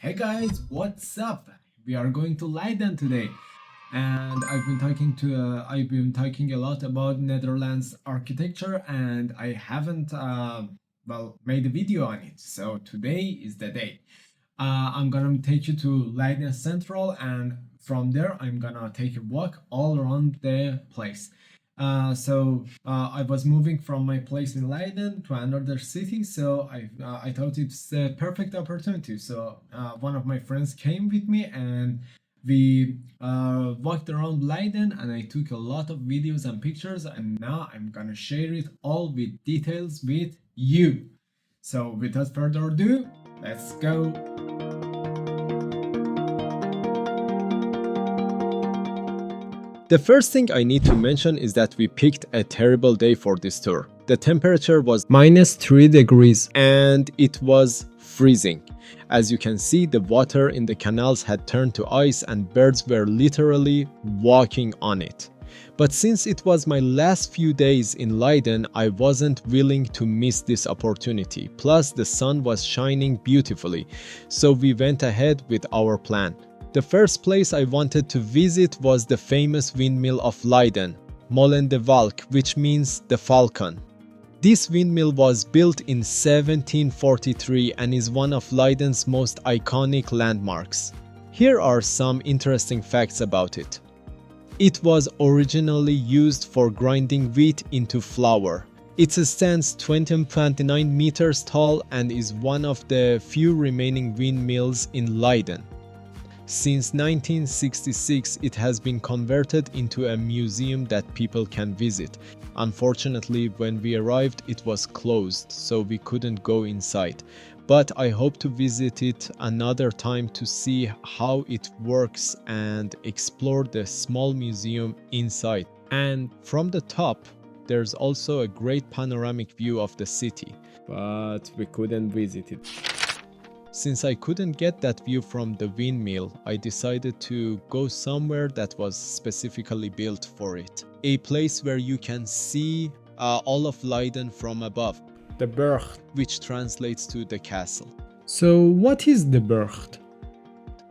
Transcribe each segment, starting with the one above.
Hey guys, what's up? We are going to Leiden today, and I've been talking a lot about Netherlands architecture, and I haven't made a video on it. So today is the day. I'm gonna take you to Leiden Central, and from there I'm gonna take a walk all around the place. I was moving from my place in Leiden to another city, so I thought it's a perfect opportunity. One of my friends came with me, and we walked around Leiden, and I took a lot of videos and pictures, and now I'm gonna share it all with details with you. So without further ado, let's go. The first thing I need to mention is that we picked a terrible day for this tour. The temperature was -3 degrees and it was freezing. As you can see, the water in the canals had turned to ice and birds were literally walking on it. But since it was my last few days in Leiden, I wasn't willing to miss this opportunity. Plus, the sun was shining beautifully, so we went ahead with our plan. The first place I wanted to visit was the famous windmill of Leiden, Molen De Valk, which means the falcon. This windmill was built in 1743 and is one of Leiden's most iconic landmarks. Here are some interesting facts about it. It was originally used for grinding wheat into flour. It stands 29 meters tall and is one of the few remaining windmills in Leiden. Since 1966, it has been converted into a museum that people can visit. Unfortunately, when we arrived, it was closed, so we couldn't go inside. But I hope to visit it another time to see how it works and explore the small museum inside. And from the top, there's also a great panoramic view of the city, but we couldn't visit it. Since I couldn't get that view from the windmill, I decided to go somewhere that was specifically built for it. A place where you can see all of Leiden from above. The Burcht, which translates to the castle. So what is the Burcht?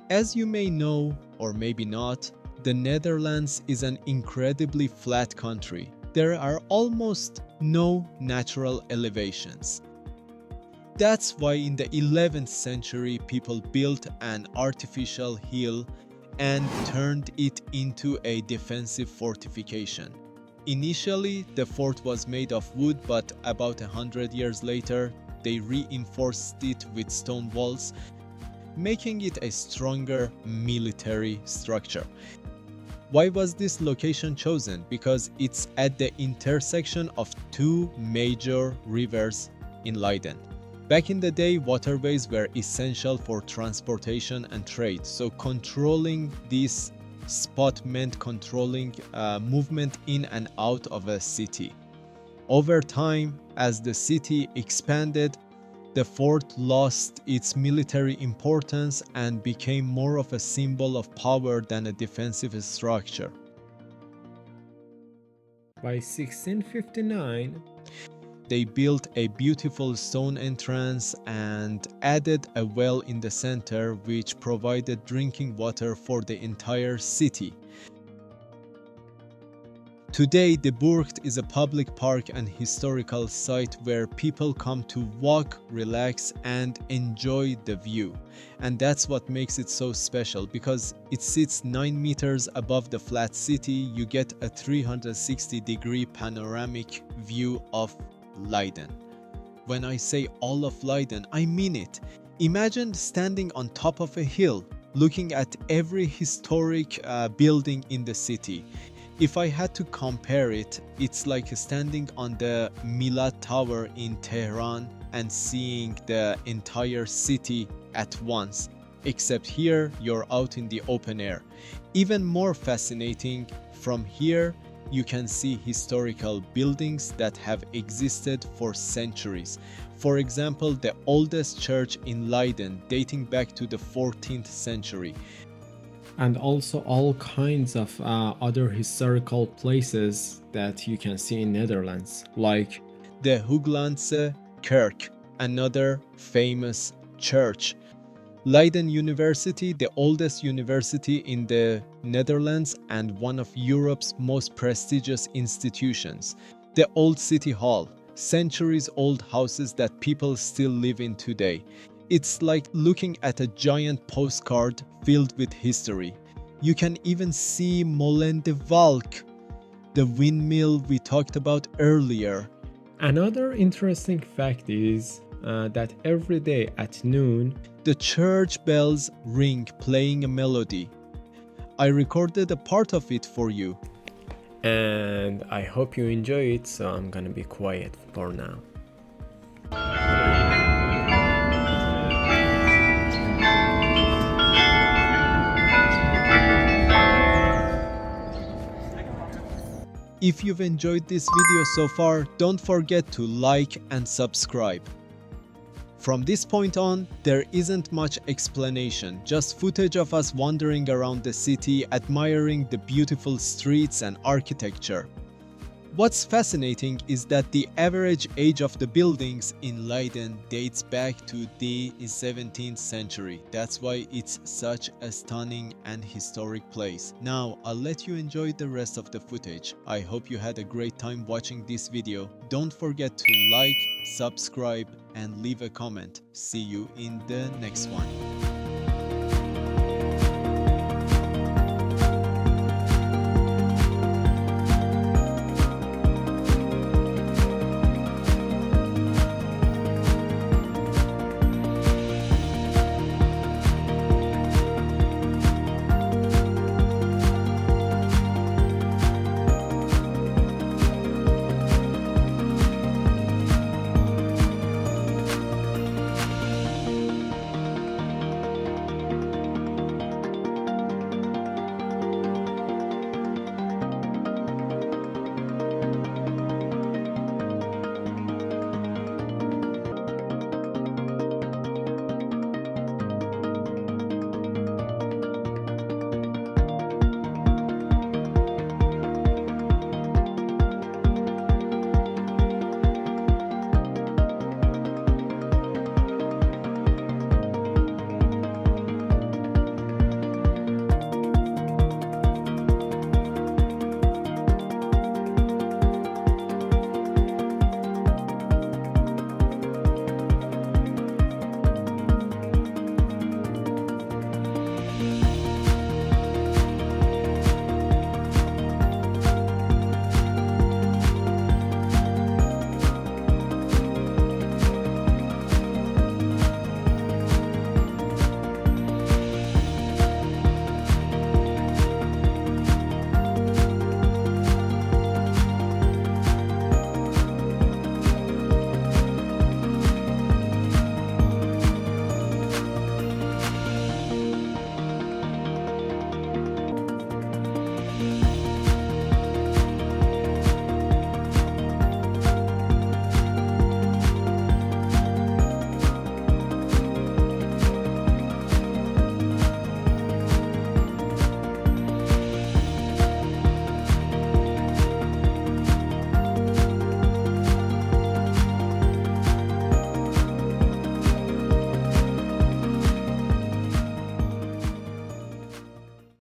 As you may know, or maybe not, the Netherlands is an incredibly flat country. There are almost no natural elevations. That's why in the 11th century people built an artificial hill and turned it into a defensive fortification. Initially, the fort was made of wood, but about 100 years later, they reinforced it with stone walls, making it a stronger military structure. Why was this location chosen? Because it's at the intersection of two major rivers in Leiden. Back in the day, waterways were essential for transportation and trade, so controlling this spot meant controlling movement in and out of a city. Over time, as the city expanded, the fort lost its military importance and became more of a symbol of power than a defensive structure. By 1659, they built a beautiful stone entrance and added a well in the center, which provided drinking water for the entire city. Today, the Burgt is a public park and historical site where people come to walk, relax, and enjoy the view. And that's what makes it so special, because it sits 9 meters above the flat city. You get a 360-degree panoramic view of Leiden. When I say all of Leiden, I mean it. Imagine standing on top of a hill, looking at every historic building in the city. If I had to compare it, it's like standing on the Milad Tower in Tehran and seeing the entire city at once. Except here, you're out in the open air. Even more fascinating, from here, you can see historical buildings that have existed for centuries. For example, the oldest church in Leiden, dating back to the 14th century. And also all kinds of other historical places that you can see in Netherlands, like the Hooglandse Kerk, another famous church. Leiden University, the oldest university in the Netherlands and one of Europe's most prestigious institutions. The old city hall, centuries-old houses that people still live in today. It's like looking at a giant postcard filled with history. You can even see Molen De Valk, the windmill we talked about earlier. Another interesting fact is that every day at noon, the church bells ring playing a melody. I recorded a part of it for you. And I hope you enjoy it, so I'm gonna be quiet for now. If you've enjoyed this video so far, don't forget to like and subscribe. From this point on, there isn't much explanation, just footage of us wandering around the city, admiring the beautiful streets and architecture. What's fascinating is that the average age of the buildings in Leiden dates back to the 17th century. That's why it's such a stunning and historic place. Now, I'll let you enjoy the rest of the footage. I hope you had a great time watching this video. Don't forget to like, subscribe, and leave a comment. See you in the next one.